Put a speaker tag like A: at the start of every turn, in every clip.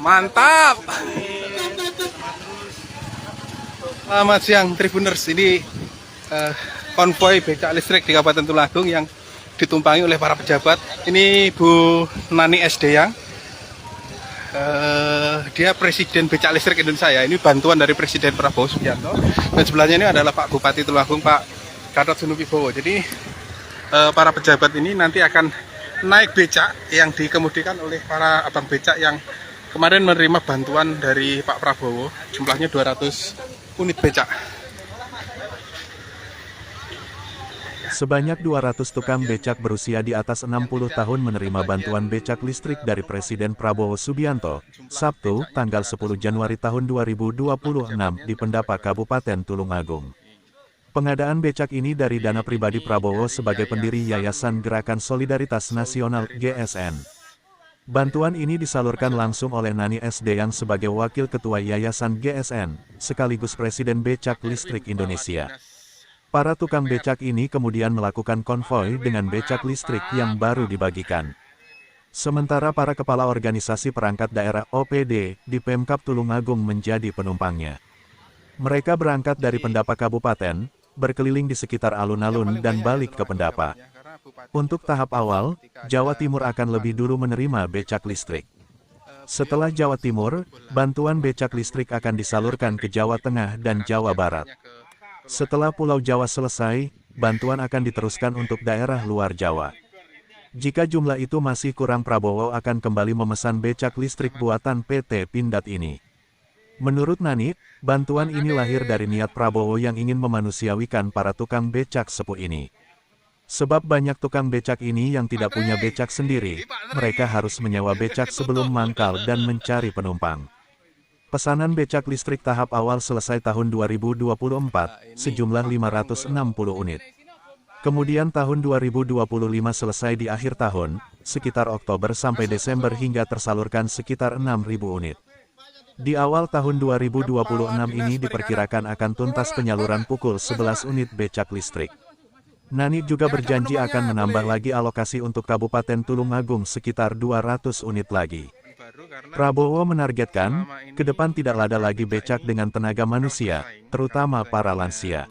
A: Mantap. Selamat siang Tribuners, ini konvoi becak listrik di Kabupaten Tulungagung yang ditumpangi oleh para pejabat. Ini Bu Nani SD yang dia Presiden Becak Listrik Indonesia ya. Ini bantuan dari Presiden Prabowo Subianto. Dan sebelahnya ini adalah Pak Bupati Tulungagung, Pak Gatot Subroto. Jadi para pejabat ini nanti akan naik becak yang dikemudikan oleh para abang becak yang kemarin menerima bantuan dari Pak Prabowo. Jumlahnya 200 unit becak.
B: Sebanyak 200 tukang becak berusia di atas 60 tahun menerima bantuan becak listrik dari Presiden Prabowo Subianto, Sabtu, tanggal 10 Januari tahun 2026 di Pendapa Kabupaten Tulungagung. Pengadaan becak ini dari dana pribadi Prabowo sebagai pendiri Yayasan Gerakan Solidaritas Nasional (GSN). Bantuan ini disalurkan langsung oleh Nani SD yang sebagai Wakil Ketua Yayasan GSN, sekaligus Presiden Becak Listrik Indonesia. Para tukang becak ini kemudian melakukan konvoi dengan becak listrik yang baru dibagikan. Sementara para kepala organisasi perangkat daerah OPD di Pemkab Tulungagung menjadi penumpangnya. Mereka berangkat dari Pendapa Kabupaten, berkeliling di sekitar alun-alun dan balik ke Pendapa. Untuk tahap awal, Jawa Timur akan lebih dulu menerima becak listrik. Setelah Jawa Timur, bantuan becak listrik akan disalurkan ke Jawa Tengah dan Jawa Barat. Setelah Pulau Jawa selesai, bantuan akan diteruskan untuk daerah luar Jawa. Jika jumlah itu masih kurang, Prabowo akan kembali memesan becak listrik buatan PT Pindad ini. Menurut Nani, bantuan ini lahir dari niat Prabowo yang ingin memanusiawikan para tukang becak sepuh ini. Sebab banyak tukang becak ini yang tidak punya becak sendiri, mereka harus menyewa becak sebelum mangkal dan mencari penumpang. Pesanan becak listrik tahap awal selesai tahun 2024, sejumlah 560 unit. Kemudian tahun 2025 selesai di akhir tahun, sekitar Oktober sampai Desember hingga tersalurkan sekitar 6.000 unit. Di awal tahun 2026 ini diperkirakan akan tuntas penyaluran pukul 11 unit becak listrik. Nani juga berjanji akan menambah lagi alokasi untuk Kabupaten Tulungagung sekitar 200 unit lagi. Prabowo menargetkan, ke depan tidak ada lagi becak dengan tenaga manusia, terutama para lansia.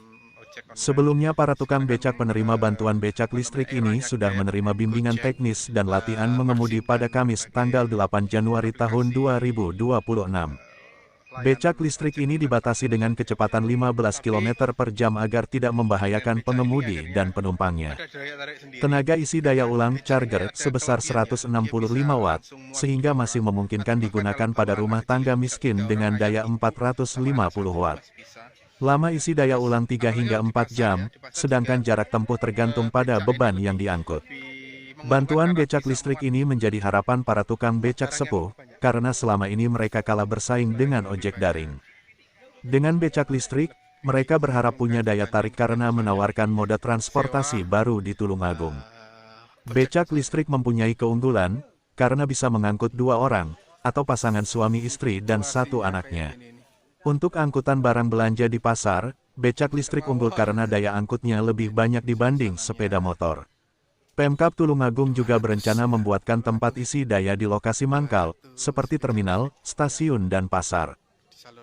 B: Sebelumnya para tukang becak penerima bantuan becak listrik ini sudah menerima bimbingan teknis dan latihan mengemudi pada Kamis tanggal 8 Januari tahun 2026. Becak listrik ini dibatasi dengan kecepatan 15 km per jam agar tidak membahayakan pengemudi dan penumpangnya. Tenaga isi daya ulang charger sebesar 165 watt, sehingga masih memungkinkan digunakan pada rumah tangga miskin dengan daya 450 watt. Lama isi daya ulang 3 hingga 4 jam, sedangkan jarak tempuh tergantung pada beban yang diangkut. Bantuan becak listrik ini menjadi harapan para tukang becak sepuh, karena selama ini mereka kalah bersaing dengan ojek daring. Dengan becak listrik, mereka berharap punya daya tarik karena menawarkan moda transportasi baru di Tulungagung. Becak listrik mempunyai keunggulan, karena bisa mengangkut 2 orang, atau pasangan suami istri dan 1 anaknya. Untuk angkutan barang belanja di pasar, becak listrik unggul karena daya angkutnya lebih banyak dibanding sepeda motor. Pemkab Tulungagung juga berencana membuatkan tempat isi daya di lokasi mangkal, seperti terminal, stasiun dan pasar.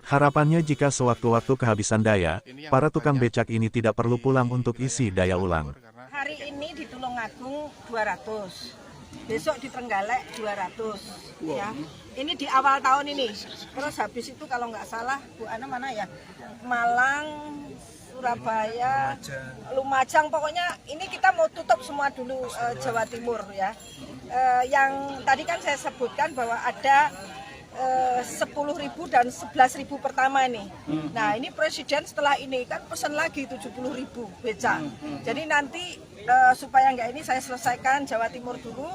B: Harapannya jika sewaktu-waktu kehabisan daya, para tukang becak ini tidak perlu pulang untuk isi daya ulang.
C: Hari ini di Tulungagung 200, besok di Trenggalek 200, ya. Ini di awal tahun ini. Terus habis itu kalau nggak salah, Bu Ana mana ya? Malang, Surabaya, Lumajang, pokoknya ini kita mau tutup semua dulu Jawa Timur ya. Yang tadi kan saya sebutkan bahwa ada 10.000 dan 11.000 pertama nih. Nah ini Presiden setelah ini kan pesan lagi 70.000 becak. Jadi nanti supaya nggak ini saya selesaikan Jawa Timur dulu,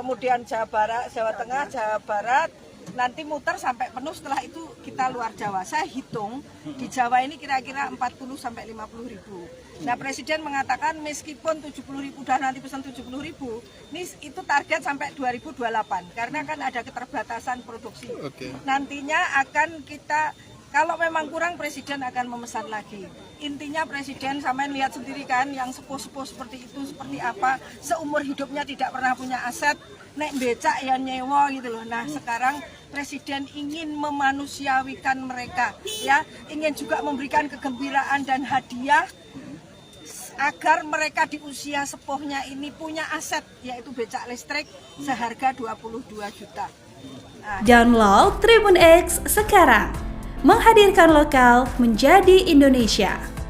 C: kemudian Jawa Barat, Jawa Tengah, Jawa Barat, nanti muter sampai penuh, setelah itu kita luar Jawa. Saya hitung di Jawa ini kira-kira 40 sampai 50.000. Nah Presiden mengatakan meskipun 70.000 dan nanti pesan 70.000, ini itu target sampai 2028 karena kan ada keterbatasan produksi. Nantinya akan kita Kalau memang kurang, Presiden akan memesan lagi. Intinya Presiden, sampean lihat sendiri kan, yang sepuh-sepuh seperti itu, seperti apa, seumur hidupnya tidak pernah punya aset, nek becak ya nyewa gitu loh. Nah sekarang Presiden ingin memanusiawikan mereka, ya, ingin juga memberikan kegembiraan dan hadiah agar mereka di usia sepuhnya ini punya aset, yaitu becak listrik seharga 22 juta. Nah,
D: Download Tribun X sekarang, menghadirkan lokal menjadi Indonesia.